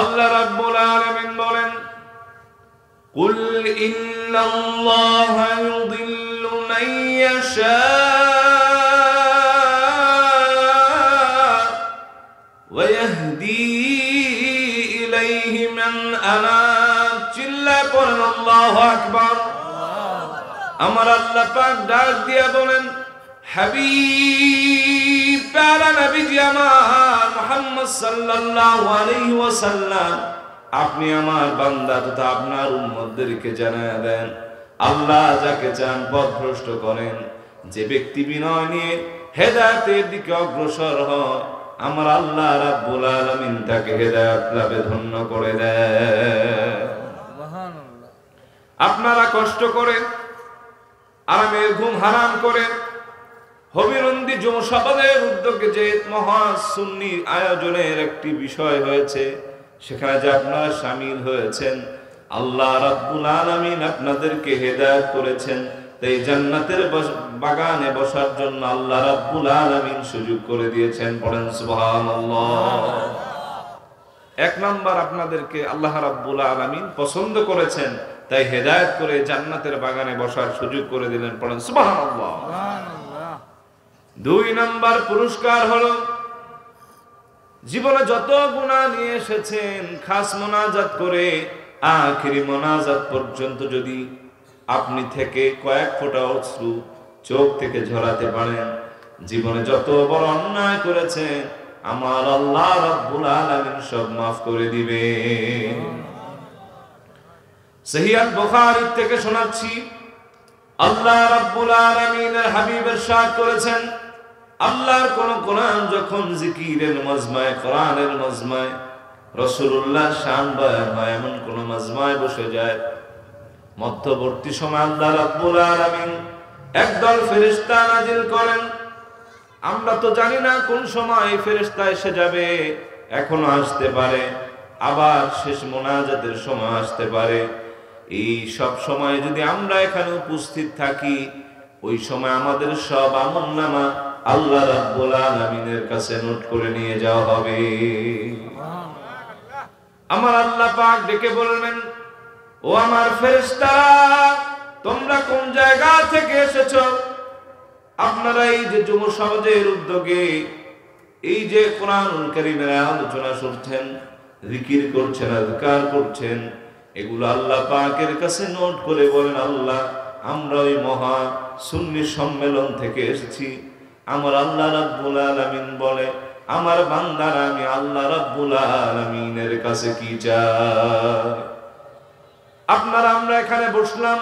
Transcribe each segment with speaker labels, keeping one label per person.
Speaker 1: আল্লাহ রাব্বুল আলামিন বলেন, কুল ইন্নাল্লাহা ইউদিল্লু মান ইয়াশা ওয়া ইয়াহদি ইলাইহি মান আনাব। চিল্লায় পড়েন আল্লাহু আকবার। আমার আল্লাহ পাক ডাক দিয়া বলেন, হাবিব প্যারা নবীজি আমার মুহাম্মদ সাল্লাল্লাহু আলাইহি ওয়াসাল্লাম, আপনি আমার বান্দা তথা আপনার উম্মতদেরকে জানায়া দেন, আল্লাহ যাকে চান পথভ্রষ্ট করেন। যে ব্যক্তি বিনয় নিয়ে হেদায়েতের দিকে অগ্রসর হয়, আমার আল্লাহ রাব্বুল আলামিন তাকে হেদায়েত লাভে ধন্য করে দেয়। সুবহানাল্লাহ। আপনারা কষ্ট করেন, আরামের ঘুম হারাম করেন, হবিরন্দি জমশাবাদের উদ্যোগে যে মহা সুন্নি আয়োজনের একটি বিষয় হয়েছে, সেখানে যে আপনারা শামিল হয়েছেন, আল্লাহ রাব্বুল আলামিন আপনাদেরকে হেদায়েত করেছেন। তাই জান্নাতের বাগানে বসার জন্য আল্লাহ রাব্বুল আলামিন সুযোগ করে দিয়েছেন। পড়েন সুবহানাল্লাহ। এক নাম্বার, আপনাদেরকে আল্লাহ রাব্বুল আলামিন পছন্দ করেছেন, তাই হেদায়েত করে জান্নাতের বাগানে বসার সুযোগ করে দিলেন। পড়েন সুবহানাল্লাহ। দুই নাম্বার পুরস্কার হলো, জীবনে যত গুনাহ নিয়ে এসেছেন, খাস মোনাজাত করে আখিরি মোনাজাত পর্যন্ত যদি আপনি থেকে কয়েক ফোঁটা অশ্রু চোখ থেকে ঝরাতে পারেন, জীবনে যত বড় অন্যায় করেছেন, আমার আল্লাহ রাব্বুল আলামিন সব মাফ করে দিবে। সহিহ আল বুখারী থেকে শোনাচ্ছি, আল্লাহ রাব্বুল আলামিনের হাবিব ইরশাদ করেছেন, আল্লাহর কোন কোরআন যখন জিকিরের মজমায়, কোরআনের মজমায় রাসূলুল্লাহ শান বয়ান হয়, এমন কোন মজমায় বসে যায়, মধ্যবর্তী সময় আল্লাহ রাব্বুল আলামিন একদল ফেরেশতা নাজিল করেন। আমরা তো জানি না কোন সময় ফেরেশতা এসে যাবে, এখনো আসতে পারে, আবার শেষ মোনাজাতের সময় আসতে পারে। এই সব সময় যদি আমরা এখানে উপস্থিত থাকি, ওই সময় আমাদের সব আমলনামা আল্লাহ রাব্বুল আলামিনের কাছে নোট করে নিয়ে যাওয়া হবে। আমার আল্লাহ পাক ডেকে বলবেন, ও আমার ফেরেশতারা, তোমরা কোন জায়গা থেকে এসেছো? আপনারা এই যে যুব সমাজের উদ্যোগে এই যে কোরআনুল কারীমের আলোচনা শুনছেন, জিকির করছেন, আযকার করছেন, এগুলো আল্লাহ পাকের কাছে নোট করে বলেন, আল্লাহ আমরা ওই মহা সুন্নি সম্মেলন থেকে এসেছি। আমার আল্লাহ রাব্বুল আলামিন বলে, আমার বান্দারা আমি আল্লাহ রাব্বুল আলামিনের কাছে কি চাই? আপনারা আমরা এখানে বসলাম,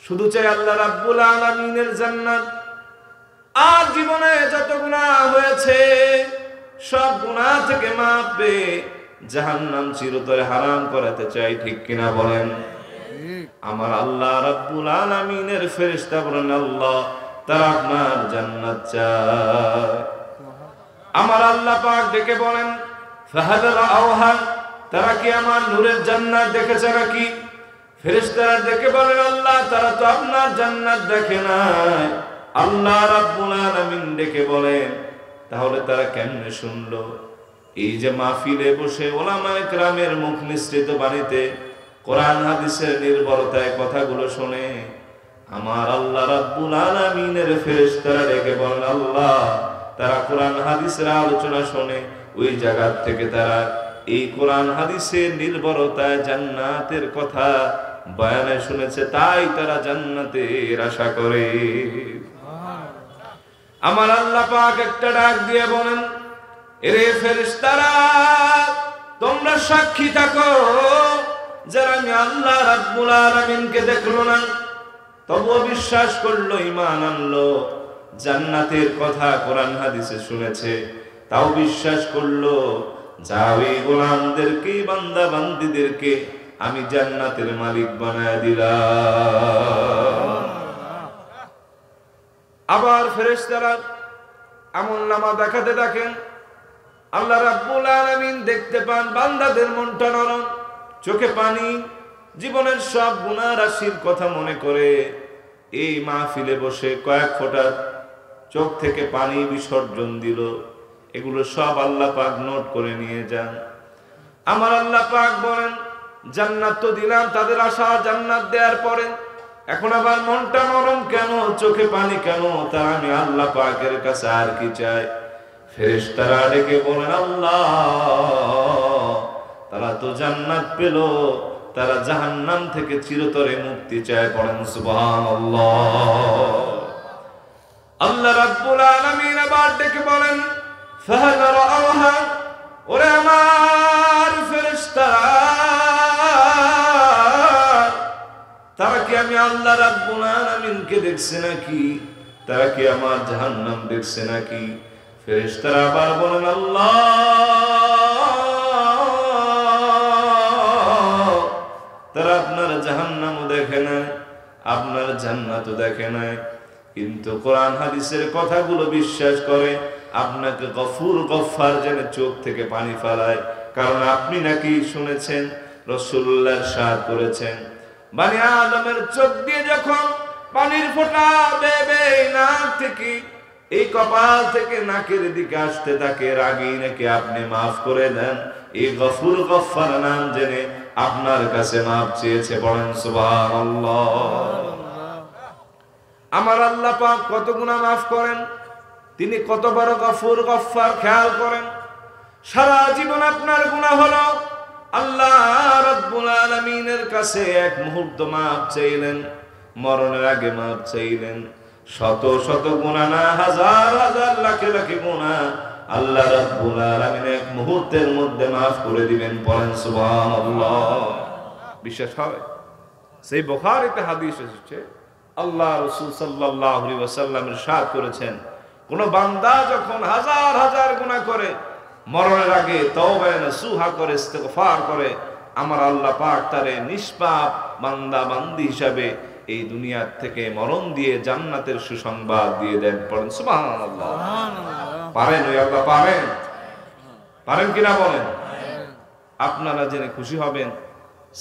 Speaker 1: শুধু চাই আল্লাহ রাব্বুল আলামিনের জান্নাত। আর জীবনে যত গুনাহ হয়েছে, সব গুনাহ থেকে মাফ পেয়ে জাহান্নাম চিরতরে হারাম করাতে চাই। ঠিক কিনা বলেন? আমার আল্লাহ রাব্বুল আলামিনের ফেরেশতা বলেন, আল্লাহ তারা আপনার জান্নাত চায়। আমার আল্লাহ পাক ডেকে বলেন, ফাহাদাল আওহান, তারা কি আমার নূরের জান্নাত দেখেছে নাকি? ফেরেশতারা ডেকে বলেন, আল্লাহ তারা তো আপনার জান্নাত দেখে নাই। আল্লাহ রাব্বুল আলামিন ডেকে বলেন, তাহলে তারা কেমনে শুনলো? এই যে মাহফিলে বসে উলামায়ে কেরামের মুখ নিঃসৃত বাণীতে কোরআন হাদিসের নির্ভরতায় কথাগুলো শুনে আমার আল্লাহ রাব্বুল আলামিনের ফেরেশতারা ডেকে বলেন, আল্লাহ তারা কোরআন হাদিসের আলোচনা শুনে ওই জায়গা থেকে তারা এই কোরআন হাদিসের নির্ভরতায় জান্নাতের কথা বয়ানে শুনেছে, তাই তারা জান্নাতের আশা করে। আমার আল্লাহ পাক একটা ডাক দিয়ে বলেন, এরে ফেরেশতারা, তোমরা সাক্ষী থাকো, যারা আমি আল্লাহ রাব্বুল আলামিনকে দেখলো না, তবুও বিশ্বাস করলো, ঈমান আনলো, জান্নাতের কথা কোরআন হাদিসে শুনেছে, তাও বিশ্বাস করলো, যাও এই গোলামদেরকে, বান্দা বান্দীদেরকে আমি জান্নাতের মালিক বানায় দিলাম। আবার ফেরেশতারা আমলনামা দেখাতে থাকেন। আল্লাহ রাব্বুল আলামিন দেখতে পান বান্দাদের মনটা নরম, চোখে পানি, জীবনের সব গুনাহ রাশির কথা মনে করে এই মাহফিলে বসে কয়েক ফোঁটা চোখ থেকে পানি বিসর্জন দিল। এগুলো সব আল্লাহ পাক নোট করে নিয়ে যান। আমার আল্লাহ পাক বলেন জান্নাত তো দিলাম, তাদের আশা জান্নাত দেওয়ার পরে এখন আবার মনটা নরম কেন, চোখে পানি কেন? তা আমি আল্লাহ পাকের কাছে আর কি চাই? ফেরেশতারা ডেকে বলেন আল্লাহ, তারা তো জান্নাত পেল, তারা জাহান্নাম থেকে চিরতরে মুক্তি চায়। পড়েন সুবহানাল্লাহ। আল্লাহ রাব্বুল আলামিন আবার ডেকে বলেন ফাহাল রাআহা, ওরে আমার ফেরেশতারা, তারা কি আমি আল্লাহ রাব্বুল আলামিনকে দেখছে নাকি? তারা কি আমার জাহান্নাম দেখছে নাকি? ফেরেশতারা আবার বলেন আল্লাহ, তারা আপনার জাহান্নামও দেখে নাই, আপনার জান্নাতও দেখে নাই, কিন্তু কোরআন হাদিসের কথাগুলো বিশ্বাস করে, আপনাকে গফুর গফফার জেনে চোখ থেকে পানি ফেলায়। কারণ আপনি নাকি শুনেছেন, রাসূলুল্লাহ ইরশাদ করেছেন, বনি আদমের চোখ দিয়ে যখন পানির ফোঁটা বেবে নাক থেকে, এই কপাল থেকে নাকের দিকে আসতে থাকে, রাগী নাকি আপনি মাফ করে দেন। এই গফুর গফফার নাম জেনে আপনার কাছে মাফ চেয়েছে। বলেন সুবহানাল্লাহ। আমার আল্লাহ পাক কত গুনাহ মাফ করেন, তিনি কত বড় গফুর গফফার খেয়াল করেন। সারা জীবন আপনার গুনাহ হলো, আল্লাহ রাব্বুল আলামিনের কাছে এক মুহূর্ত মাফ চাইলেন, মরণের আগে মাফ চাইলেন। শত শত গুনাহ না, হাজার হাজার লাখে লাখে গুনাহ আল্লাহ রাব্বুল আলামিন এক মুহূর্তের মধ্যে মাফ করে দিবেন। পড়েন সুবহানাল্লাহ। বিশ্বাস হয়? সেই বুখারীতে হাদিস এসেছে, আল্লাহ রাসূল সাল্লাল্লাহু আলাইহি ওয়াসাল্লাম ইরশাদ করেছেন, কোন বান্দা যখন হাজার হাজার গুনাহ করে মরণের আগে তওবা নসুহা করে, ইস্তিগফার করে, আমার আল্লাহ পাক তারে নিষ্পাপ বান্দা বান্দি হিসাবে এই দুনিয়া থেকে মরণ দিয়ে জান্নাতের সুসংবাদ দিয়ে দেন। পড়েন সুবহানাল্লাহ। পারেন? ওই আল্লাহ পারেন? পারেন কিনা বলেন? আপনারা জেনে খুশি হবেন,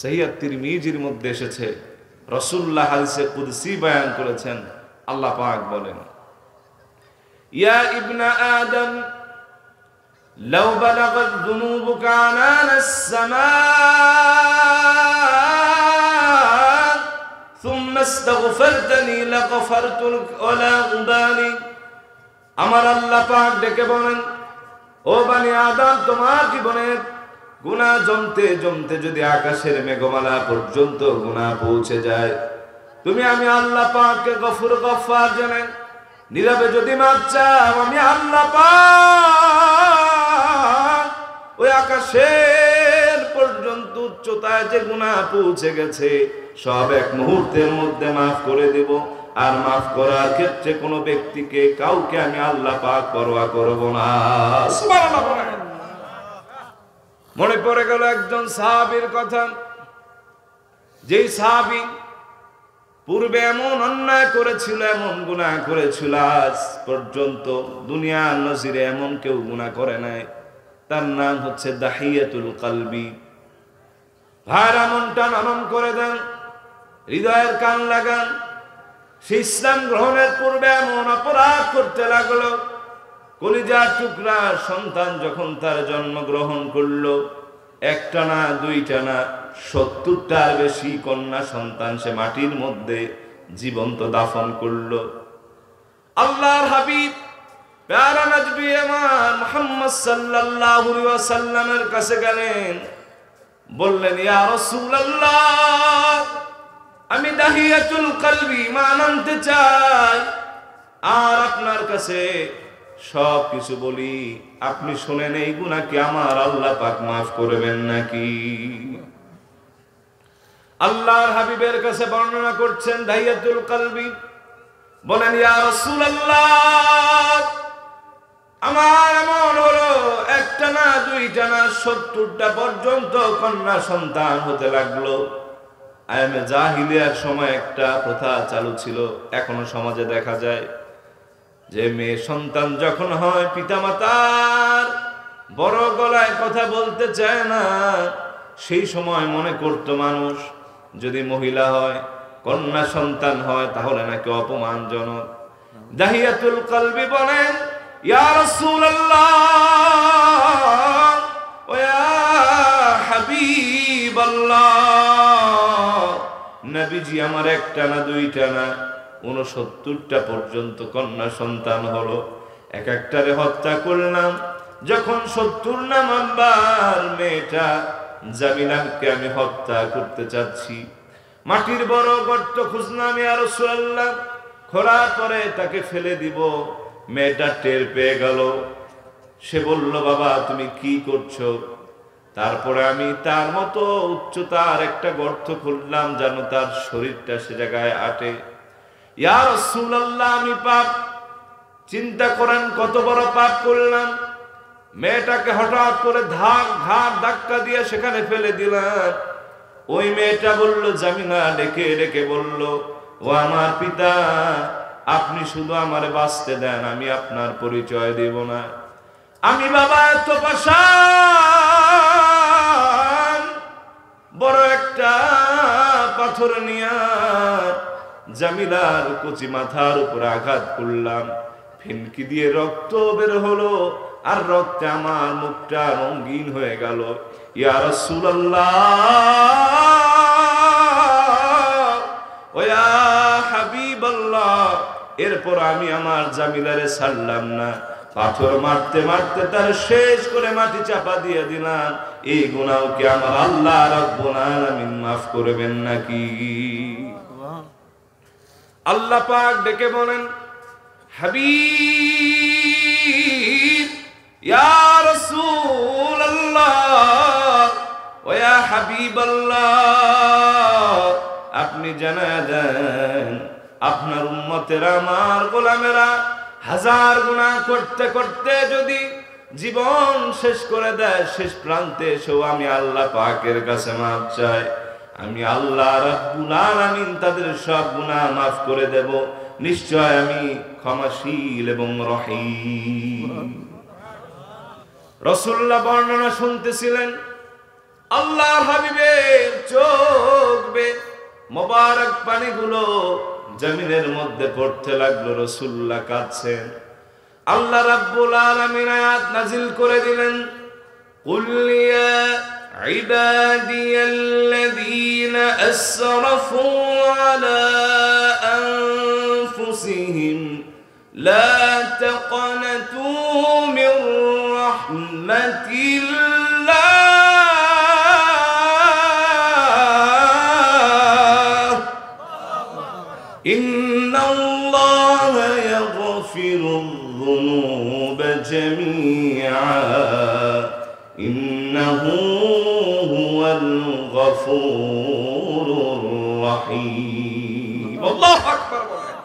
Speaker 1: সহিহ তিরমিজির মধ্যে এসেছে, রাসূলুল্লাহ হাদিসে কুদসি বয়ান করেছেন, আল্লাহ পাক বলেন, ইয়া ইবনা আদম লাউ বালাগাত যুনুবুকা আনানাস সামা সুম্মা ইস্তাগফারতানি লাগফারতু ওয়ালা উবালি। আমার আল্লাহ পাক ডেকে বলেন, ও বনি আদম, তোমার জীবনের গুনাহ জমতে জমতে যদি আকাশের মেঘমালা পর্যন্ত গুনাহ পৌঁছে যায়, তুমি আমি আল্লাহ পাককে গফুর গফফার জানেন, নীরবে যদি মাফ চাও, আমি আল্লাহ পাক ওই আকাশের পর্যন্ত উচ্চতায় যে গুনাহ পৌঁছে গেছে সব এক মুহূর্তের মধ্যে মাফ করে দেব। আর মাফ করার ক্ষেত্রে কোনো ব্যক্তিকে, কাউকে আমি আল্লাহ পাক পরোয়া করব না। সুবহানাল্লাহ। মনে পড়ে গেল একজন সাহাবীর কথা, যেই সাহাবী পূর্বে এমন অন্যায় করেছিল, এমন গুনাহ করেছিল, আজ পর্যন্ত দুনিয়ার নজিরে এমন কেউ গুনাহ করে নাই। তার নাম হচ্ছে দাহিয়াতুল কলবি। ভাইরা, মনটা নরম করে দেন, হৃদয়ের কান লাগান। সে ইসলাম গ্রহণের পূর্বে এমন অপরাধ করতে লাগলো, কলিজার টুকরা সন্তান যখন তার জন্মগ্রহণ করলো, একটা না দুইটা না 70টার বেশি কন্যা সন্তান সে মাটির মধ্যে জীবন্ত দাফন করলো। আল্লাহর হাবিব প্যারা নবী আমার মুহাম্মদ সাল্লাল্লাহু আলাইহি ওয়াসাল্লামের কাছে গেলেন, বললেন, ইয়া রাসূলুল্লাহ, আমি দাহিয়াতুল কলবি ঈমান আনতে চাই, আর আপনার কাছে সব কিছু বলি, আপনি শুনেন, এই গুনাহ কি আমার আল্লাহ পাক মাফ করবেন নাকি? আল্লাহর হাবিবের কাছে বর্ণনা করছেন দাহিয়াতুল কলবি, বলেন, ইয়া রাসূলুল্লাহ, আমার এমন হলো একটা না দুইটা না 70টা পর্যন্ত কন্যা সন্তান হতে লাগলো। আয়ামে জাহিলিয়ার সময় একটা প্রথা চালু ছিল, এখনো সমাজে দেখা যায়, যে মেয়ে সন্তান যখন হয় পিতামাতার বড় গলায় কথা বলতে চায় না। সেই সময় মনে করত মানুষ, যদি মহিলা হয়, কন্যা সন্তান হয়, তাহলে নাকি অপমানজনক। দাহিয়াতুল কলবি বলেন, ইয়া রাসূলুল্লাহ ওয়া হাবিবাল্লাহ, নবীজি আমার একটা না দুইটা না 69টা পর্যন্ত কন্যা সন্তান হলো, এক একটারে হত্যা করলাম। যখন 70 নাম্বার মেয়েটা জামিলাকে আমি হত্যা করতে চাচ্ছি, মাটির বড় গর্ত খুঁজলাম ইয়া রাসূলুল্লাহ, খোঁড়ার পরে তাকে ফেলে দিব। মেয়েটা টের পেয়ে গেল, সে বলল বাবা তুমি কি করছো? তারপরে আমি তার মতো উচ্চতার একটা গর্ত খুললাম যেন তার শরীরটা সে জায়গায় আটে। ইয়া রাসূলুল্লাহ আমি পাপ, চিন্তা করেন কত বড় পাপ করলাম। মেয়েটাকে হঠাৎ করে ঘাড় ধাক্কা দিয়ে সেখানে ফেলে দিলাম। ওই মেয়েটা বলল, জামিনা ডেকে ডেকে বলল, ও আমার পিতা, আপনি শুধু আমারে বাঁচতে দেন, আমি আপনার পরিচয় দেব না। আমি বাবা এত পাষাণ বড় একটা পাথর নিয়া জামিলার কচি মাথার উপর আঘাত করলাম, ফিনকি দিয়ে রক্ত বের হলো, আর রক্তে আমার মুখটা রঙিন হয়ে গেল। ইয়া রাসূলুল্লাহ ওয়া ইয়া হাবিবাল্লাহ, এরপর আমি আমার জামিলারে ছাড়লাম না, পাথর মারতে মারতে তার শেষ করে মাটি চাপা দিয়ে দিলাম। এই গুনাহ কি আমার আল্লাহ রাব্বুল আলামিন মাফ করবেন নাকি? আল্লাহ পাক ডেকে বলেন, হাবিব ইয়া রাসূলুল্লাহ ওয়া ইয়া হাবিবাল্লাহ, আপনি জানায়া দেন আপনার উম্মতেরা আমার গোলামেরা হাজার গুনাহ করতে করতে যদি জীবন শেষ করে দেয়, শেষ প্রান্তে এসেও আমি আল্লাহ পাকের কাছে মাফ চাই, আমি আল্লাহ রাব্বুল আলামিন তাদের সব গুনাহ মাফ করে দেব, নিশ্চয় আমি ক্ষমাশীল এবং রহিম। রাসূলুল্লাহ বর্ণনা শুনতেছিলেন, আল্লাহর হাবিবের চোখ বেয়ে মোবারক পানিগুলো জমিনের মধ্যে পড়তে লাগলো। রাসূলুল্লাহ কাঁদছেন। আল্লাহ রাব্বুল আলামিন আয়াত নাজিল করে দিলেন, কুল ইয়া ইবাদিয়াল্লাযীনা আসরাফু আলা আনফুসিহিম লা তাকনাতু মির রাহমাতিল্লাহ ইন্নাল্লাহা ইয়াগফিরুয-যুনুবা জামিআ ইন্নাহু হুয়াল গফুরুর রহিম। আল্লাহু আকবার বলেন।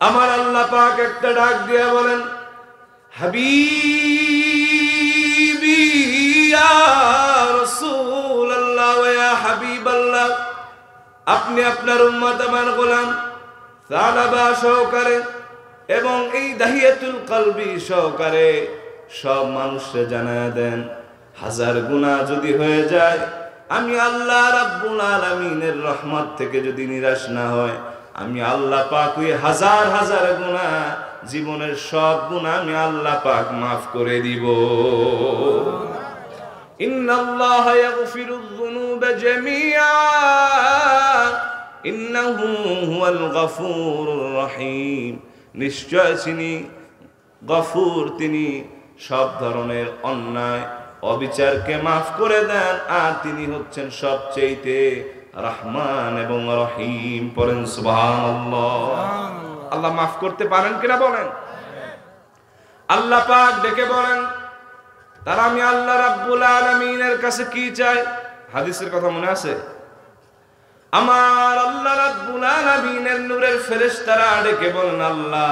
Speaker 1: আমার আল্লাহ পাক একটা ডাক দিয়ে বলেন, হাবিবি ইয়া রাসূলুল্লাহ ওয়া ইয়া হাবিবাল্লাহ, আপনি আপনার উম্মত আমার গোলাম সালাবা সহকারে এবং এই দাহিয়াতুল কলবি সহকারে সব মানুষকে জানায়া দেন, হাজার গুনাহ যদি হয়ে যায়, আমি আল্লাহ রাব্বুল আলামিনের রহমত থেকে যদি নিরাশ না হয়, আমি আল্লাহ পাক ওই হাজার হাজার গুনাহ, জীবনের সব গুনাহ আমি আল্লাহ পাক মাফ করে দিব। ইন্নাল্লাহা ইয়াগফিরুয-যুনুবা জামিআ ইন্নাহু হুয়াল গফুরুর রহিম, নিশ্চয় তিনি গফুর, তিনি সব ধরনের অন্যায় অবিচারকে মাফ করে দেন, আর তিনি হচ্ছেন সবচেয়ে রহমান এবং রহিম। পড়েন সুবহানাল্লাহ। আল্লাহ মাফ করতে পারেন কিনা বলেন? আল্লাহ পাক ডেকে বলেন, তারা আমি আল্লাহ রাব্বুল আলামিনের কাছে কি চাই? হাদিসের কথা মনে আছে? আমার আল্লাহ রাব্বুল আলামিনের নূরের ফেরেশতারা ডেকে বলেন, আল্লাহ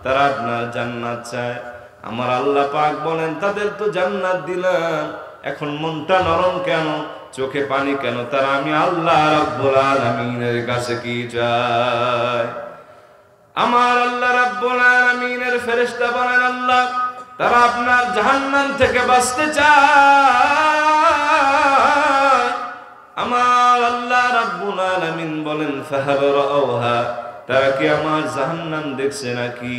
Speaker 1: তারা আপনার জান্নাত চায়। আমার আল্লাহ পাক বলেন, তাদের তো জান্নাত দিলাম, এখন মনটা নরম কেন, চোখে পানি কেন? তারা আমি আল্লাহ রাব্বুল আলামিনের কাছে কি চায়? আমার আল্লাহ রাব্বুল আলামিনের ফেরেশতা বলেন, আল্লাহ তারা আপনার জাহান্নাম থেকে বাঁচতে চায়। আমার আল্লাহ রাব্বুল আলামিন বলেন, ফাহাল রাউহা, তারা কি আমার জাহান্নাম দেখছে নাকি?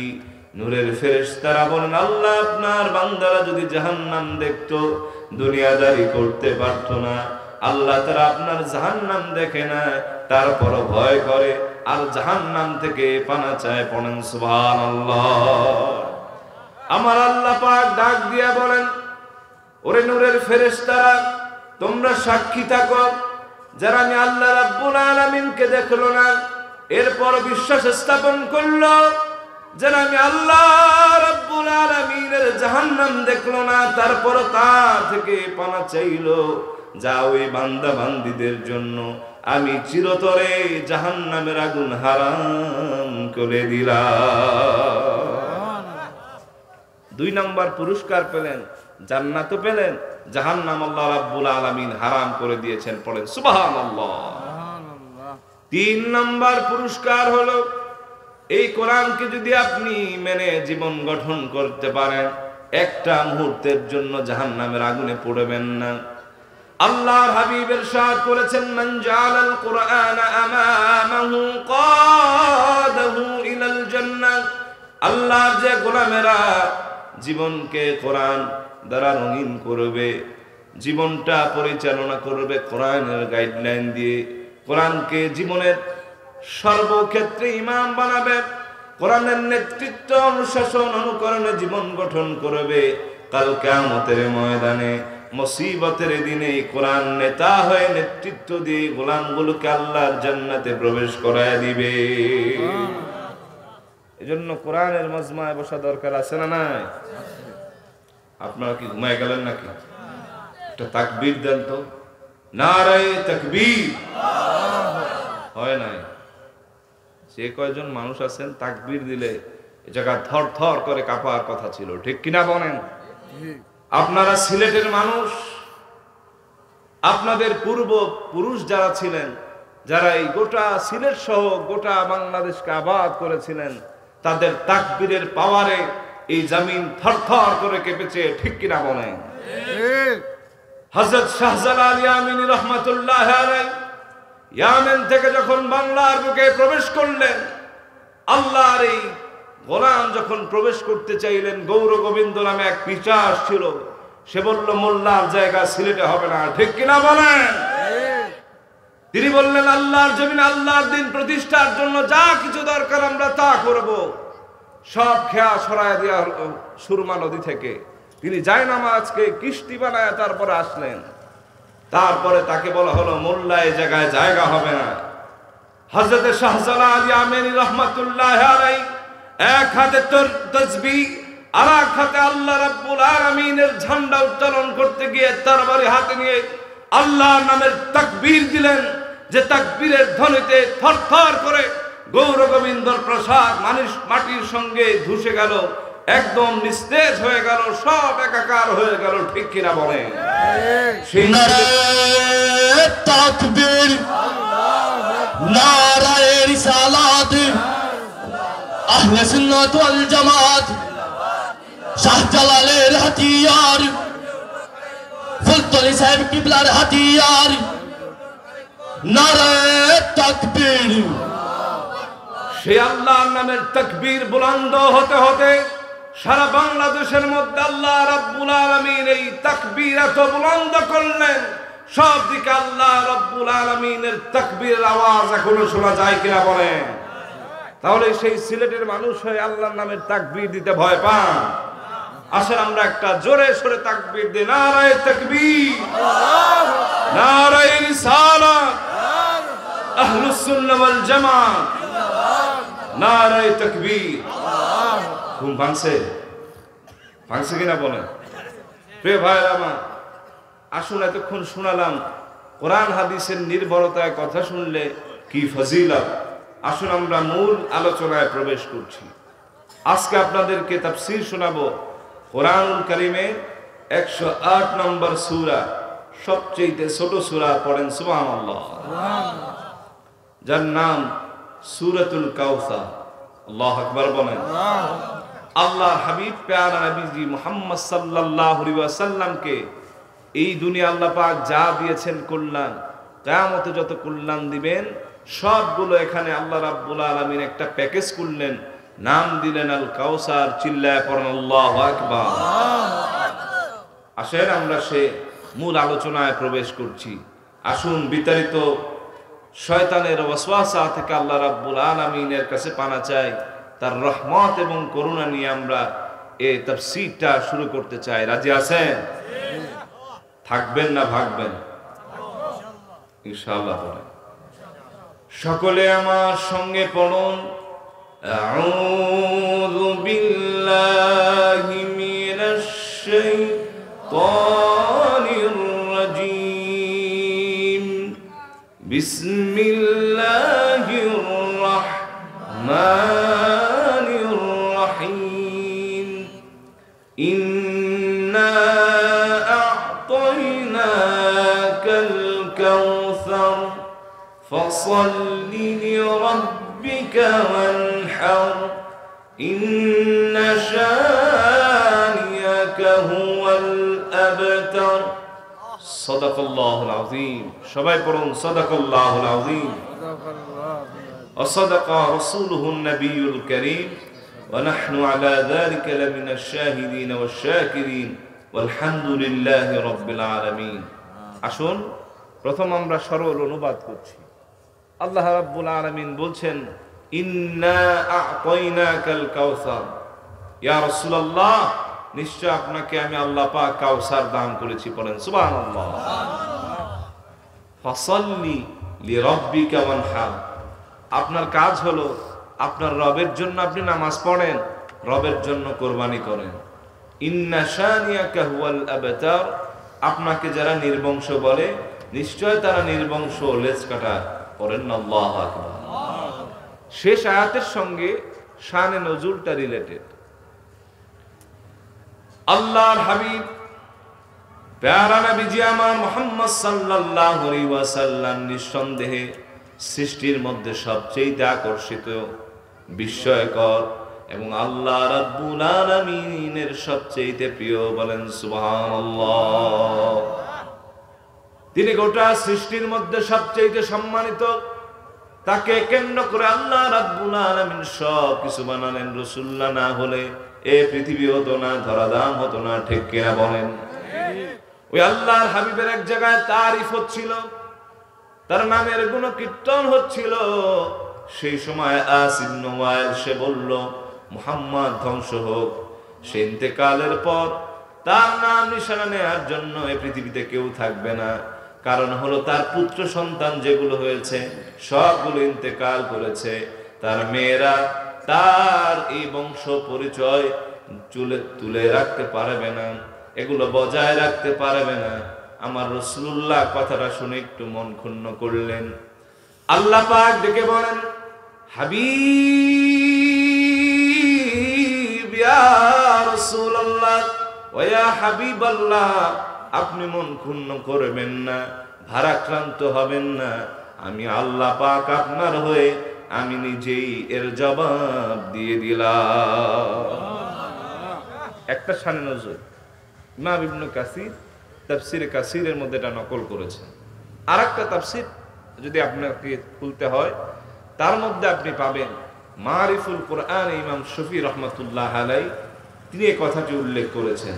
Speaker 1: নূরের ফেরেশতারা বলেন, আল্লাহ আপনার বান্দারা যদি জাহান্নাম দেখতো দুনিয়াদারি করতে পারতো না, আল্লাহ তাআলা আপনার জাহান্নাম দেখে না, তারপর ভয় করে আর জাহান্নাম থেকে পানা চায়। পড়েন সুবহানাল্লাহ। আমার আল্লাহ পাক ডাক দিয়া বলেন, ওরে নূরের ফেরেশতারা, তোমরা সাক্ষী থাকো, যারা আমি আল্লাহ রাব্বুল আলামিনকে দেখলো না, এরপর বিশ্বাস স্থাপন করলো, যারা আমি আল্লাহ রাব্বুল আলামিনের জাহান্নাম দেখলো না, তারপর তা থেকে পানা চাইলো, যা ওই বান্দা বান্দীদের জন্য আমি চিরতরে জাহান্নামের আগুন হারাম করে দিলাম। 2 নাম্বার পুরস্কার পেলেন, জান্নাতও পেলেন, জাহান্নাম আল্লাহ রাব্বুল আলামিন হারাম করে দিয়েছেন। পড়েন সুবহানাল্লাহ। 3 নাম্বার পুরস্কার হলো, এই কোরআনকে যদি আপনি মেনে জীবন গঠন করতে পারেন, একটা মুহূর্তের জন্য জাহান্নামের আগুনে পড়বেন না। আল্লাহর হাবিব ইরশাদ করেছেন, মান জাআলাল কুরআনা আমামাহু কাদাহু ইলাল জান্নাহ। আল্লাহর যে গোলামেরা জীবনকে কোরআন দ্বারা রঙিন করবে, জীবনটা পরিচালনা করবে কোরআনের গাইডলাইন দিয়ে, কোরআনকে জীবনের সর্বক্ষেত্রে ইমাম বানাবে, কোরআনের নেতৃত্ব অনুশাসন অনুকরণে জীবন গঠন করবে, কাল কিয়ামতের ময়দানে মুসিবতের দিনে কোরআন নেতা হয়ে নেতৃত্ব দিয়ে গোলামগুলোকে আল্লাহর জান্নাতে প্রবেশ করায় দিবে। এজন্য কোরআনের মজমায় বসা দরকার আছে না নাই? আপনারা কি ঘুমায় গেলেন নাকি? একটা তাকবীর দেন তো, নারায়ে তাকবীর। হয় নাই? যে কয়জন মানুষ আছেন তাকবীর দিলে এ জায়গা থর থর করে কাঁপার কথা ছিল, ঠিক কিনা বলেন? আপনারা সিলেটের মানুষ, আপনাদের পূর্ব পুরুষ যারা ছিলেন, যারা এই গোটা সিলেট সহ গোটা বাংলাদেশকে আবাদ করেছিলেন, তাদের তাকবীরের পাওয়ারে এই জমিন থরথর করে কেঁপেছে, ঠিক কিনা বলেন? হযরত শাহজালাল ইয়ামিনী রহমাতুল্লাহ আলাইহি ইয়ামেন থেকে যখন বাংলার বুকে প্রবেশ করলেন, আল্লাহর এই গোলাম যখন প্রবেশ করতে চাইলেন, গৌর গোবিন্দ নামে এক পিশাচ ছিল, সে বলল মোল্লার জায়গা সিলেটে হবে না, ঠিক কিনা বলেন? তিনি বললেন, আল্লাহর জমিনে আল্লাহর দিন প্রতিষ্ঠার জন্য যা কিছু দরকার আমরা তা করব। সব খেয়া সরায় দেওয়া হলো সুরমা নদী থেকে। তিনি জায়নামাজকে কিস্তি বানায় তারপরে আসলেন। তারপরে তাকে বলা হলো, মোল্লা এই জায়গায় জায়গা হবে না। হযরত শাহজালাল ইয়ামিনী রহমাতুল্লাহ আলাইহি এক হাতে তাসবিহ আর এক হাতে আল্লাহ রাব্বুল আলামিনের ঝান্ডা উত্তোলন করতে গিয়ে তরবারি হাতে নিয়ে আল্লাহর নামের তাকবীর দিলেন, যে তাকবীরের ধ্বনিতে থরথর করে গৌর গোবিন্দর প্রসাদ মাটির সঙ্গে ধুসে গেল, একদম নিস্তেজ হয়ে গেল, সব একাকার হয়ে গেল, ঠিক কিনা বলেন?
Speaker 2: নারায়ে তাকবীর, নারায়ে রিসালাত, আহলে সুন্নাত ওয়াল জামাত, শাহজালালের হাতিয়ার, ফুলতলি সাহেব কিবলার হাতিয়ার, নারায়ে তাকবীর।
Speaker 1: সে আল্লাহর নামের তাকবীর বুলন্দ হতে হতে সারা বাংলাদেশের মধ্যে আল্লাহ রাব্বুল আলামিন এই তাকবীর এত বুলন্দ করলেন, সব দিকে আল্লাহ রাব্বুল আলামিনের তাকবীরের আওয়াজ এখনো শোনা যায় কিনা বলেন? তাহলে সেই সিলেটের মানুষ হয়ে আল্লাহর নামের তাকবীর দিতে ভয় পান? আসেন আমরা একটা জোরে সোরে তাকবীর দিই, নারায়ে তাকবীর, নারায়ে রিসালাত, আহলুস সুন্নাহ ওয়াল জামাত, নারায়ে তাকবীর। ঘুম ভাঙছে? ভাঙছে কিনা বলেন? প্রিয় ভাইরা আমার, আসুন এতক্ষণ শোনালাম কোরআন হাদিসের নির্ভরতায় কথা শুনলে কি ফজিলত। আসুন আমরা মূল আলোচনায় প্রবেশ করছি। আজকে আপনাদেরকে তাফসীর শোনাবো কোরআনুল কারীমের 108 নম্বর সূরা, সবচেয়ে ছোট সূরা। পড়েন সুবহানাল্লাহ। যার নাম সূরাতুল কাউসার। আল্লাহু আকবার বলেন। আল্লাহর হাবিব প্যারা নবীজি মুহাম্মদ সাল্লাল্লাহু আলাইহি ওয়াসাল্লামকে এই দুনিয়া আল্লাহ পাক যা দিয়েছেন কল্যাণ, কিয়ামতে যত কল্যাণ দিবেন সবগুলো এখানে আল্লাহ রাব্বুল আলামিন একটা প্যাকেজ করলেন, নাম দিলেন আল কাউসার। চিল্লায় পড়েন আল্লাহু আকবার। আসেন আমরা সে মূল আলোচনায় প্রবেশ করছি। আসুন বিতাড়িত শয়তানের ওয়াসওয়াসা থেকে আল্লাহ রাব্বুল আলামিনের কাছে পানা চাই। তার রহমত এবং করুণা নিয়ে আমরা এই তাফসীরটা শুরু করতে চাই। রাজি আছেন? থাকবেন না ভাগবেন? ইনশাআল্লাহ পড়েন। সকলে আমার সঙ্গে পড়ুন। আউযু বিল্লাহি মিনাশ শাইতানির রাজীম। বিসমিল্লাহির রাহমানির রহিম। ইন্না আ'তাইনাকাল কাউসার ফাসাল্লি লিরাব্বিকা ওয়ানহার। ইন্না শানিয়াকা হুয়াল আবতার। সাদাকাল্লাহুল আযীম। সবাই পড়ুন সাদাকাল্লাহুল আযীম। ওয়া সাদাকা রাসূলুহুন নাবিয়্যুল কারীম ওয়া নাহনু আলা যালিকা লামিনাশ শাহিদিন ওয়াশ শাকিরিন ওয়ালহামদুলিল্লাহি রাব্বিল আলামিন। আসুন প্রথম আমরা সরল অনুবাদ করছি। আল্লাহ রাব্বুল আলামিন বলছেন, ইন্না আ'তাইনাকাল কাউসার। ইয়া রাসূলুল্লাহ, নিশ্চয় আপনাকে আমি আল্লাহ পাক কাউসার দান করেছি। পড়েন সুবহানাল্লাহ। ফাসাল্লি লিরাব্বিকা ওয়ানহার। আপনার কাজ হলো আপনার রবের জন্য আপনি নামাজ পড়েন, রবের জন্য কোরবানি করেন। ইন্না শানিয়াকা হুয়াল আবতার। আপনাকে যারা নির্বংশ বলে, নিশ্চয় তারা নির্বংশ, লেজ কাটা। পড়েন আল্লাহু আকবার। শেষ আয়াতের সঙ্গে শানে নজুলটা রিলেটেড। আল্লাহর হাবিব প্যারা নবীজি আমার মুহাম্মদ সাল্লাল্লাহু আলাইহি ওয়াসাল্লাম নিঃসন্দেহে সৃষ্টির মধ্যে সবচেয়ে আকর্ষিত, বিস্ময়কর এবং আল্লাহ রাব্বুল আলামিনের সবচেয়ে প্রিয়। বলেন সুবহানাল্লাহ। তিনি গোটা সৃষ্টির মধ্যে সবচেয়ে সম্মানিত। তাকে কেন্দ্র করে আল্লাহ রাব্বুল আলামিন সব কিছু বানালেন। রাসূলুল্লাহ না হলে এই পৃথিবী হতো না, ধরাধাম হতো না। ঠিক কিনা বলেন? ওই আল্লাহর হাবিবের এক জায়গায় তারিফ হচ্ছিল, তার নামের গুণকীর্তন হচ্ছিল। সেই সময় আস ইবনে ওয়াইল সে বলল, মুহাম্মদ ধ্বংস হোক। সে ইন্তেকালের পর তার নাম নিশানা নেওয়ার জন্য এই পৃথিবীতে কেউ থাকবে না। কারণ হলো তার পুত্র সন্তান যেগুলো হয়েছে সবগুলো ইন্তেকাল করেছে। তার মেয়েরা তার এই বংশ পরিচয় তুলে রাখতে পারবে না, এগুলো বজায় রাখতে পারবে না। আমার রাসূলুল্লাহ কথাটা শুনে একটু মন ক্ষুণ্ণ করলেন। আল্লাহ পাক ডেকে বলেন, হাবিব ইয়া রাসূলুল্লাহ ওয়া ইয়া হাবিবাল্লাহ, আপনি মন ক্ষুণ্ণ করবেন না, ভারাক্রান্ত হবেন না। আমি আল্লাহ পাক আপনার হয়ে আমি নিজেই এর জবাব দিয়ে দিলাম। একটা শানে নজর ইমাম ইবনে কাসির তাফসীরে কাসিরের মধ্যে এটা নকল করেছেন। আর একটা তাফসীর যদি আপনাকে খুলতে হয়, তার মধ্যে আপনি পাবেন মারিফুল কোরআন। ইমাম শফি রহমাতুল্লাহ আলাইহি তিনি এই কথাটি উল্লেখ করেছেন।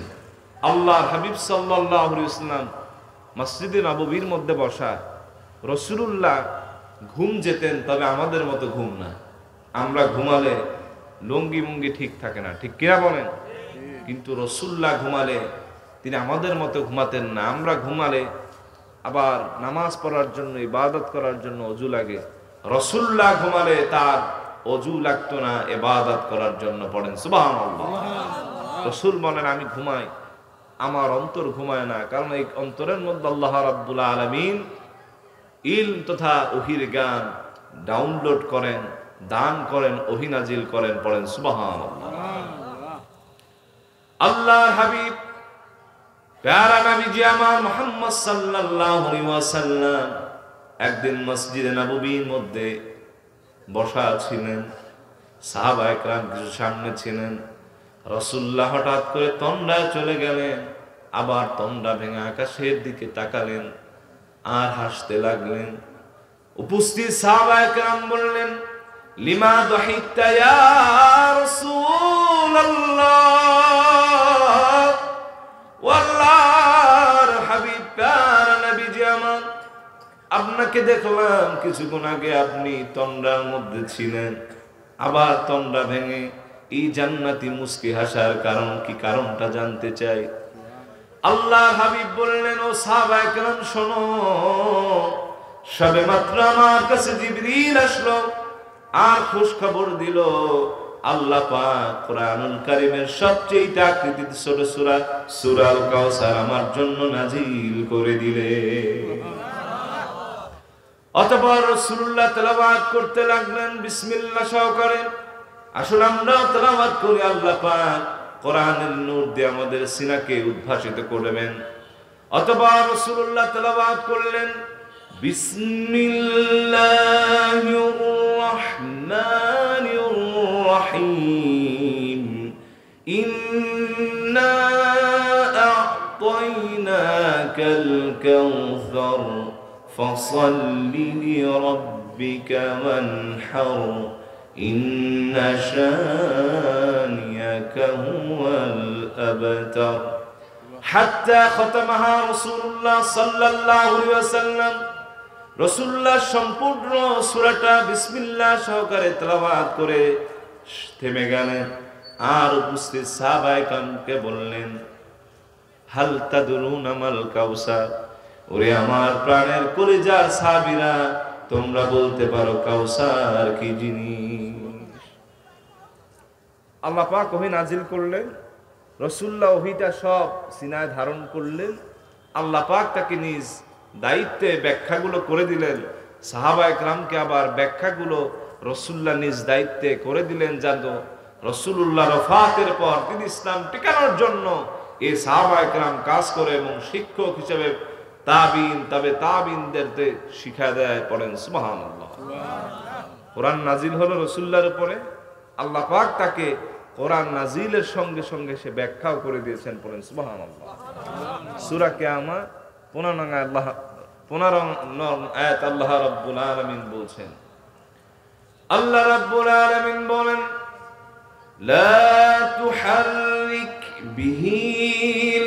Speaker 1: আল্লাহর হাবিব সাল্লাল্লাহু আলাইহি ওয়াসাল্লাম মসজিদে নববীর মধ্যে বসা। রাসূলুল্লাহ ঘুম যেতেন, তবে আমাদের মতো ঘুম না। আমরা ঘুমালে লুঙ্গি মুঙ্গি ঠিক থাকে না, ঠিক কিনা বলেন? কিন্তু রাসূলুল্লাহ ঘুমালে তিনি আমাদের মতো ঘুমাতেন না। আমরা ঘুমালে আবার নামাজ পড়ার জন্য, ইবাদত করার জন্য অজু লাগে। রাসূলুল্লাহ ঘুমালে তার অজু লাগতো না ইবাদত করার জন্য। পড়েন সুবহানাল্লাহ। রাসূল বলেন, আমি ঘুমাই, আমার অন্তর ঘুমায় না, কারণ এই অন্তরের মধ্যে আল্লাহ রাব্বুল আলামিন ইলম তথা ওহীর জ্ঞান ডাউনলোড করেন, দান করেন, ওহী নাজিল করেন। পড়েন সুবহানাল্লাহ। আল্লাহর হাবিব প্যারা নবীজি আমার মুহাম্মদ সাল্লাল্লাহু আলাইহি ওয়াসাল্লাম একদিন মসজিদে নববীর মধ্যে বসা ছিলেন। সাহাবায়ে কেরাম কিছু সামনে ছিলেন। রাসূলুল্লাহ হঠাৎ করে তন্দ্রায় চলে গেলেন, আবার তন্দ্রা ভেঙে আকাশের দিকে তাকালেন আর হাসতে লাগলেন। উপস্থিত সাহাবায়ে কেরাম বললেন, লিমা দাহিকতা ইয়া রাসূলুল্লাহ। ওয়াল্লাহর হাবিব প্যারা নবীজি আমার, আপনাকে দেখলাম কিছুক্ষণ আগে আপনি তন্দ্রার মধ্যে ছিলেন, আবার তন্দ্রা ভেঙে এই জান্নাতি মুস্কি হাসার কারণ কি, কারণটা জানতে চাই। আল্লাহ হাবিব বললেন, ও সাহাবায়ে কেরাম শোনো, সবেমাত্র আমার কাছে জিবরিল আসলো আর খোঁজ খবর দিল আল্লাহ পাক কোরআনুল কারীমের সবচেয়ে আকৃতির ছোট সূরা সূরাল কাউসার আমার জন্য নাজিল করে দিলেন। অতঃপর রাসূলুল্লাহ তেলাওয়াত করতে লাগলেন বিসমিল্লাহ সহকারে। আসলে আমরা তেলাওয়াত করি, আল্লাহ পাক কোরআনের নূর দিয়ে আমাদের সিনাকে উদ্ভাসিত করবেন। অতঃপর রাসূলুল্লাহ তেলাওয়াত করলেন বিসমিল্লাহির রহমানির রহিম, ইন্না আ'তাইনাকাল কাউসার ফাসাল্লি লিরাব্বিকা ওয়ানহার ইন্না শানিয়াকা হুয়াল আবতার। হাত্তা খতমাহা রাসূলুল্লাহ সাল্লাল্লাহু আলাইহি ওয়াসাল্লাম। রাসূলুল্লাহ সম্পূর্ণ সূরাটা বিসমিল্লাহ সহকারে তেলাওয়াত করে থেমে গেলেন আর উপস্থিত সাহাবায়ে কেরামকে বললেন, হাল তাদরুনা মাল কাউসার, ওরে আমার প্রাণের কলিজার সাহাবীরা, তোমরা বলতে পারো কাউসার কি জিনিস? আল্লাহ পাক ওহী নাজিল করলেন, রাসূলুল্লাহ ওহীটা সব সিনায় ধারণ করলেন। আল্লাহ পাক তাকে নিজ দায়িত্বে ব্যাখ্যাগুলো করে দিলেন। সাহাবায়ে কেরামকে আবার ব্যাখ্যাগুলো রাসূলুল্লাহ নিজ দায়িত্বে করে দিলেন, যেন রাসূলুল্লাহ ওফাতের পর তিনি ইসলাম টিকানোর জন্য এই সাহাবায়ে কেরাম কাজ করে এবং শিক্ষক হিসেবে তাবিন তবে তাবিনদেরকে শিক্ষা দেয়। পড়েন সুবহানাল্লাহ। কোরআন নাজিল হলো রাসূলুল্লাহর উপরে, আল্লাহ পাক তাকে কোরআন নাজিলের সঙ্গে সঙ্গে সে ব্যাখ্যাও করে দিয়েছেন। পড়েন সুবহানাল্লাহ। সূরা কিয়ামা 15 আয়াত আল্লাহ রাব্বুল আলামিন বলছেন, আল্লাহ রাব্বুল আলামিন বলেন, লা তুহাররিক বিহি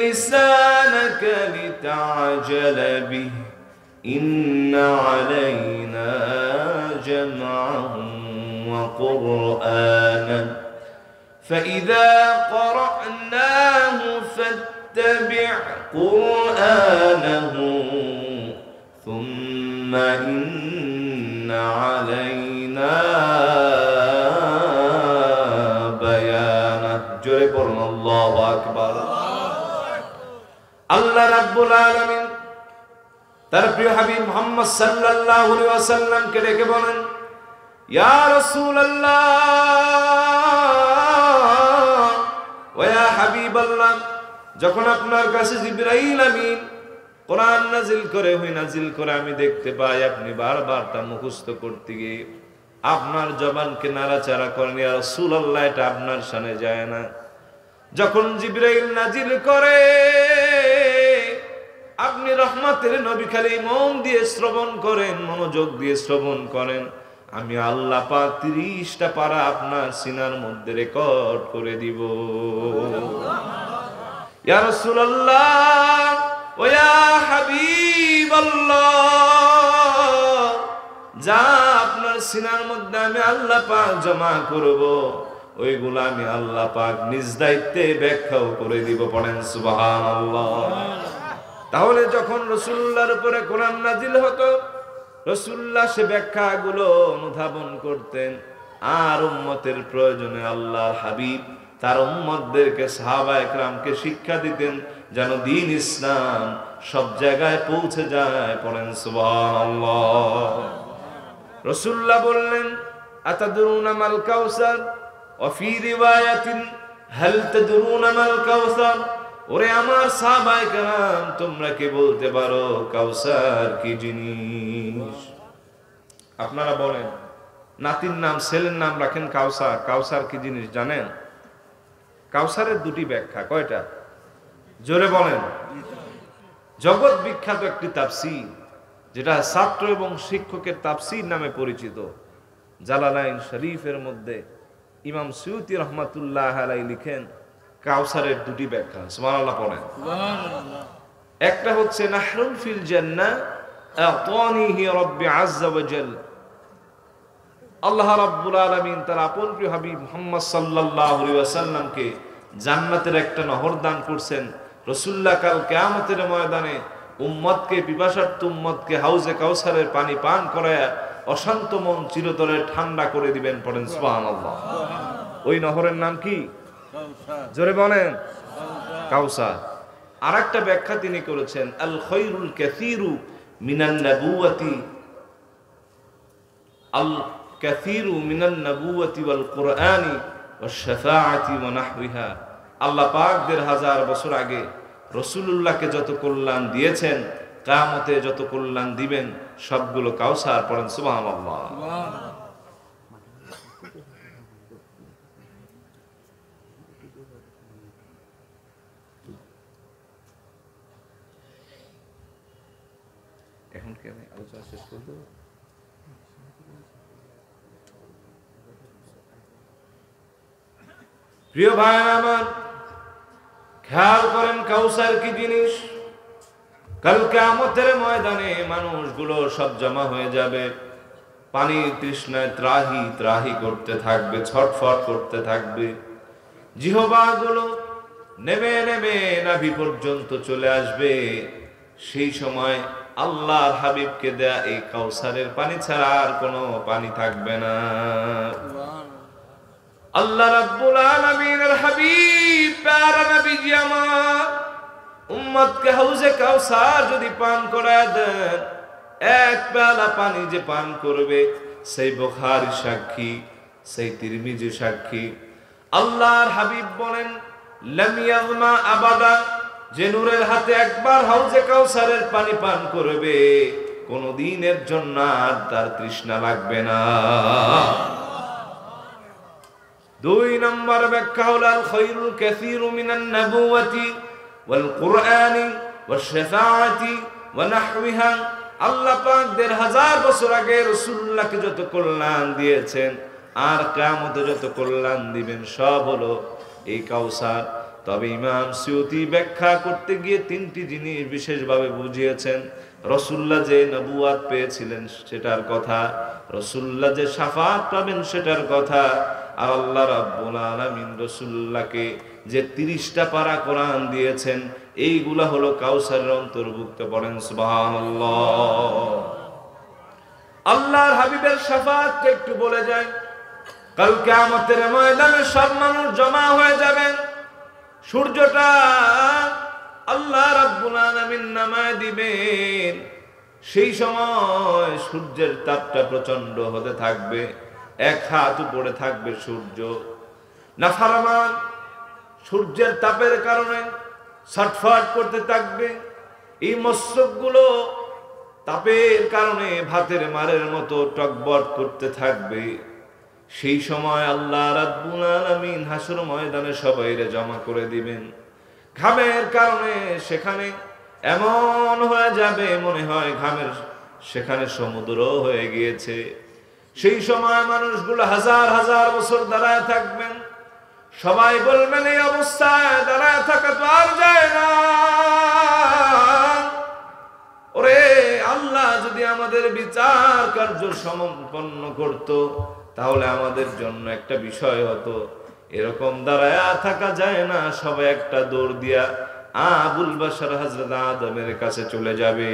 Speaker 1: লিসানাকা লিতা'জালা বিহি ইন্না আলাইনা জামআহু ওয়া কুরআনা فإذا قرأناه فاتبع قرآنه ثم إن علينا بيانه। জোরে পড়ুন আল্লাহু আকবার। আল্লাহ রাব্বুল আলামিন তার প্রিয় হাবিব মুহাম্মদ সাল্লাল্লাহু আলাইহি ওয়াসাল্লামকে ডেকে বলেন, ইয়া রাসূলুল্লাহ ওয়া হাবিবাল্লাহ, যখন আপনার কাছে জিবরাইল আমিন কোরআন নাজিল করে আমি দেখতে পাই আপনি বারবার তা মুখস্থ করতে গিয়ে আপনার জবানকে নাড়াচাড়া করেন। ইয়া রাসূলুল্লাহ, এটা আপনার শানে যায় না। যখন জিবরাইল নাজিল করে আপনি রহমতের নবী খালি মন দিয়ে শ্রবণ করেন, মনোযোগ দিয়ে শ্রবণ করেন, আমি আল্লাহ পাক 30টা পারা আপনার সিনার মধ্যে রেকর্ড করে দিব। ইয়া রাসূলুল্লাহ ওয়া ইয়া হাবিবাল্লাহ, যা আপনার সিনার মধ্যে আমি আল্লাহ পাক জমা করব, ওইগুলো আমি আল্লাহ পাক নিজ দায়িত্বে ব্যাখ্যাও করে দিব। পড়েন সুবহানাল্লাহ। তাহলে যখন রাসূলুল্লাহর উপরে কোরআন নাজিল হতো, রাসূলুল্লাহ সে ব্যাখ্যাগুলো অনুধাবন করতেন আর উম্মতের প্রয়োজনে আল্লাহর হাবিব তার উম্মতদেরকে সাহাবায়ে কেরামকে শিক্ষা দিতেন, যেন দ্বীন ইসলাম সব জায়গায় পৌঁছে যায়। পড়েন সুবহানাল্লাহ। রাসূলুল্লাহ বললেন, আতাদরুনা মাল কাউসার, ওয়া ফি রিওয়ায়াতিন হাল তাদরুনা মাল কাউসার, ওরে আমার সাহাবায়ে কেরাম, তোমরা কি বলতে পারো কাউসার কি জিনিস? আপনারা বলেন, নাতির নাম ছেলের নাম রাখেন কাউসার, কাউসার কি জিনিস জানেন? কাউসারের দুটি ব্যাখ্যা, কয়টা? জোরে বলেন। জগৎ বিখ্যাত একটি তাফসীর, যেটা ছাত্র এবং শিক্ষকের তাফসীর নামে পরিচিত। জালালাইন শরীফের মধ্যে ইমাম সুয়ুতী রহমাতুল্লাহ আলাইহি লিখেন কাউসারের দুটি ব্যাখ্যা। সুবহানাল্লাহ পড়েন। একটা হচ্ছে নাহরুন ফিল জান্নাহ, আতানিহি রাব্বি আযজা ওয়া জাল। আল্লাহ রাব্বুল আলামিন তার আপন প্রিয় হাবিব মুহাম্মদ সাল্লাল্লাহু আলাইহি ওয়াসাল্লামকে জান্নাতের একটা নহর দান করছেন। রাসূলুল্লাহ কাল কিয়ামতের ময়দানে উম্মতকে, পিপাসার্ত উম্মতকে হাউজে কাউসারের পানি পান করায়া অশান্ত মন চিরতরে ঠান্ডা করে দিবেন। পড়েন সুবহানাল্লাহ। ওই নহরের নাম কি? জোরে বলেন, কাউসার। আরেকটা ব্যাখ্যা তিনি করেছেন, আল খায়রুল কাসীরু মিনান নাবুওয়াতি, আল কাসীরু মিনান নাবুওয়াতি ওয়াল কুরআনি ওয়াশ শাফাআতি ওয়া নাহওয়িহা। আল্লাহ পাক ১৫০০ বছর আগে রাসূলুল্লাহকে যত কল্যাণ দিয়েছেন, কিয়ামতে যত কল্যাণ দিবেন সবগুলো কাউসার। পড়েন সুবহানাল্লাহ। এখন কি আমি আলোচনা শেষ করব? প্রিয় ভাই আমার, খেয়াল করেন কাউসার কি জিনিস। কাল কিয়ামতের ময়দানে মানুষগুলো সব জমা হয়ে যাবে, পানির তৃষ্ণায় ত্রাহি ত্রাহি করতে থাকবে, ছটফট করতে থাকবে। জিহ্বাগুলো নেমে নেমে নাভি পর্যন্ত চলে আসবে। সেই সময় আল্লাহর হাবিবকে দেয়া এই কাউসারের পানি ছাড়া আর কোনো পানি থাকবে না। আল্লাহ রাব্বুল আলামিনের হাবিব প্যারা নবীজি আমার উম্মতকে হাউজে কাউসার যদি পান করায় দেন, এক পেয়ালা পানি যে পান করবে, সেই বুখারী সাক্ষী, সেই তিরমিজি সাক্ষী। আল্লাহর হাবিব বলেন, লাম ইয়াযমা আবাদা, যে নূরের হাতে একবার হাউজে কাউসারের পানি পান করবে, কোনদিনের জন্য আর তার তৃষ্ণা লাগবে না। ২ নম্বর ব্যাখ্যা হলো, আল খায়রুল কাসীরু মিনান নাবুওয়াতি ওয়াল কুরআনি ওয়াশ শাফাআতি ওয়া নাহওয়িহা। আল্লাহ পাক ১৫০০ বছর আগে রাসূলুল্লাহকে যত কল্যাণ দিয়েছেন আর কিয়ামতে যত কল্যাণ দিবেন সব হলো এই কাউসার। তবে ইমাম সুয়ুতী ব্যাখ্যা করতে গিয়ে ৩টি জিনিস বিশেষভাবে বুঝিয়েছেন। রাসূলুল্লাহ যে নবুয়াত পেয়েছিলেন সেটার কথা, রাসূলুল্লাহ যে শাফাআত পাবেন সেটার কথা, আর আল্লাহ রাব্বুল আলামিন রাসূলুল্লাহকে যে ৩০টা পারা কোরআন দিয়েছেন, এইগুলা হলো কাউসারের অন্তর্ভুক্ত। পড়েন সুবহানাল্লাহ। আল্লাহর হাবিবের শাফাআতকে একটু বলে যায়। কাল কিয়ামতের ময়দানে সব মানুষ জমা হয়ে যাবেন। সূর্যটা আল্লাহ রাব্বুল আলামিন নামায় দিবেন। সেই সময় সূর্যের তাপটা প্রচন্ড হতে থাকবে, ১ হাত উপরে থাকবে সূর্য। নাফরমান সূর্যের তাপের কারণে ছটফট করতে থাকবে। এই মস্তকগুলো তাপের কারণে ভাতের মারের মতো টকবট করতে থাকবে। সেই সময় আল্লাহ রাব্বুল আলামিন হাসর ময়দানে সবাইরে জমা করে দিবেন। ঘামের কারণে সেখানে এমন হয়ে যাবে মনে হয় ঘামের সেখানে সমুদ্র হয়ে গিয়েছে। সেই সময় মানুষগুলো হাজার হাজার বছর দাঁড়ায় থাকবেন। সবাই বলবেন, এই অবস্থায় দাঁড়ায় থাকা তো আর যায় না। ওরে আল্লাহ যদি আমাদের বিচার কার্য সম্পন্ন করত তাহলে আমাদের জন্য একটা বিষয় হতো। এরকম দাঁড়ায় থাকা যায় না। সবাই একটা দৌড় দিয়া আবুল বাশার হযরত আদমের কাছে চলে যাবে,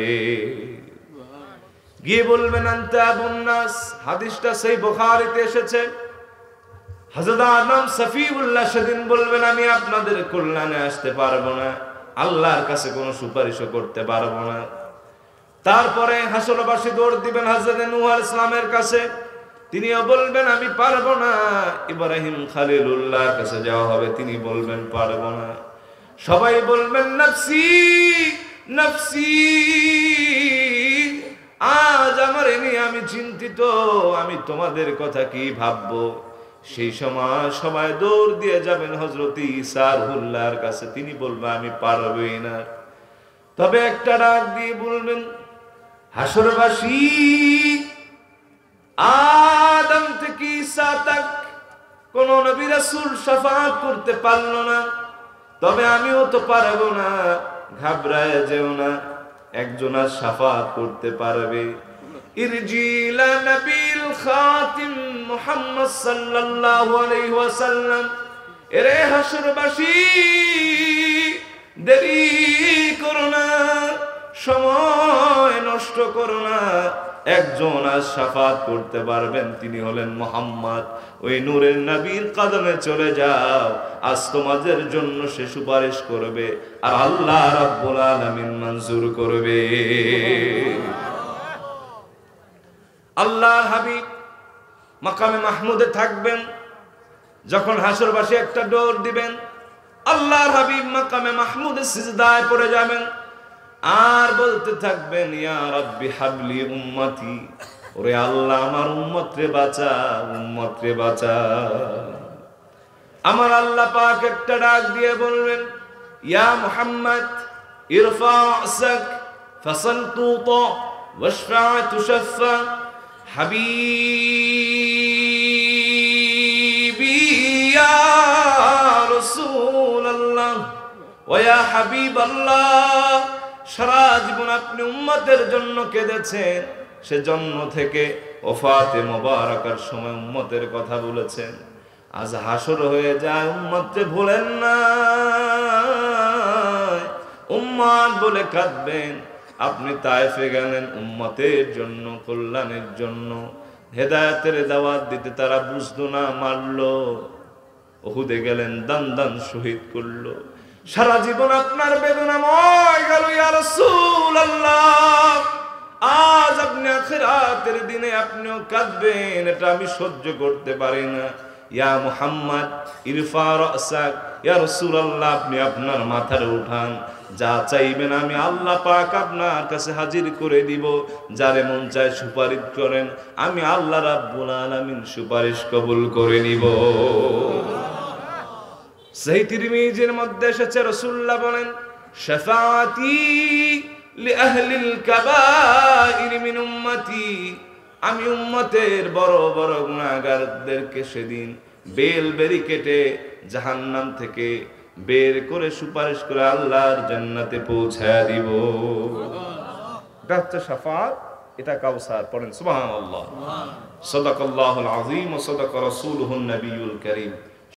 Speaker 1: গিয়ে বলবেন, আনতা আবুন নাস। হাদিসটা সেই বুখারীতে এসেছে। হযরত আদম সফিউল্লাহ সেদিন বলবেন, আমি আপনাদের কল্যাণে আসতে পারবো না, আল্লাহর কাছে কোনো সুপারিশও করতে পারবো না। তারপরে হাসরবাসী দৌড় দিবেন হযরত নূহ আলাইহিস সালামের কাছে, তিনিও বলবেন আমি পারবো না। ইব্রাহিম খলিলুল্লাহর কাছে যাওয়া হবে, তিনি বলবেন পারবো না। সবাই বলবেন নফসি নফসি, আজ আমার নিয়ে আমি চিন্তিত, আমি তোমাদের কথা কি ভাববো। সেই সময় সবাই দৌড় দিয়ে যাবেন হযরত ঈসা রুহুল্লাহর কাছে, তিনি বলবেন আমি পারবই না। তবে একটা ডাক দিয়ে বলবেন, হাসরবাসী আদম থেকে ঈসা তাক কোন নবী রাসূল শাফাআত করতে পারলো না, তবে আমিও তো পারবো না, ঘাবড়ায় যেও না। একজন আর শাফাত করতে পারবে। ইরজিলা নবীল খাতিম মুহাম্মদ সাল্লাল্লাহু আলাইহি ওয়াসাল্লাম, এরে হাসরবাসী দেরি করো না, সময় নষ্ট করো না। একজন আজ শাফাত করতে পারবেন, তিনি হলেন মুহাম্মদ। ওই নূরের নবীর কদমে চলে যাও, আজ তোমাদের জন্য সে সুপারিশ করবে আর আল্লাহ রাব্বুল আলামিন মঞ্জুর করবে। আল্লাহর হাবিব মাকামে মাহমুদে থাকবেন, যখন হাসরবাসী একটা ডোর দিবেন, আল্লাহর হাবিব মাকামে মাহমুদে সিজদায় পড়ে যাবেন আর বলতে থাকবেন, ইয়া রাব্বি হাবলি উম্মতি, ওরে আল্লাহ আমার উম্মত রে বাঁচা, উম্মত রে বাঁচা। আমার আল্লাহ পাক একটা ডাক দিয়ে বলবেন, ইয়া মুহাম্মদ ইরফা রাসাক ফাসাল তুতা ওয়াশফা তুশফা, হাবিবি ইয়া রাসূলুল্লাহ ওয়া ইয়া হাবিবাল্লাহ। সারা জীবন আপনি উম্মতের জন্য কেঁদেছেন, সে জন্ম থেকে ওফাতে মোবারকার সময় উম্মতের কথা বলেছেন। আজ হাসর হয়ে যায়, উম্মতকে ভুলেন না, উম্মত বলে কাঁদবেন। আপনি তায়েফে গেলেন উম্মতের জন্য, কল্যাণের জন্য, হেদায়েতের দাওয়াত দিতে, তারা বুঝতো না, মারলো। উহুদে গেলেন, দান দান শহীদ করলো। সারা জীবন আপনার বেদনাময় গেল ইয়া রাসূলুল্লাহ। আজ আপনি আখিরাতের দিনে আপনিও কাঁদবেন, এটা আমি সহ্য করতে পারি না। ইয়া মুহাম্মদ ইরফা রাসাক, ইয়া রাসূলুল্লাহ আপনি আপনার মাথাটা উঠান, যা চাইবেন আমি আল্লাহ পাক আপনার কাছে হাজির করে দিব। যারে মন চায় সুপারিশ করেন, আমি আল্লাহ রাব্বুল আলামিন সুপারিশ কবুল করে নিব। সেই তিরমিজির মধ্যে এসেছে, রাসূলুল্লাহ বলেন, শাফাআতি লিআহলিল কাবাইর মিন উম্মতি, আমি উম্মতের বড় বড় গুনাহগারদেরকে সেদিন বেল বেরি কেটে জাহান্নাম থেকে বের করে সুপারিশ করে আল্লাহর জান্নাতে পৌঁছায় দিব। এটা হচ্ছে শাফাআত, এটা কাউসার। পড়েন সুবহানাল্লাহ। সাদাকাল্লাহুল আযীম ওয়া সাদাকা রাসূলুহুন নবিয়্যুল কারীম।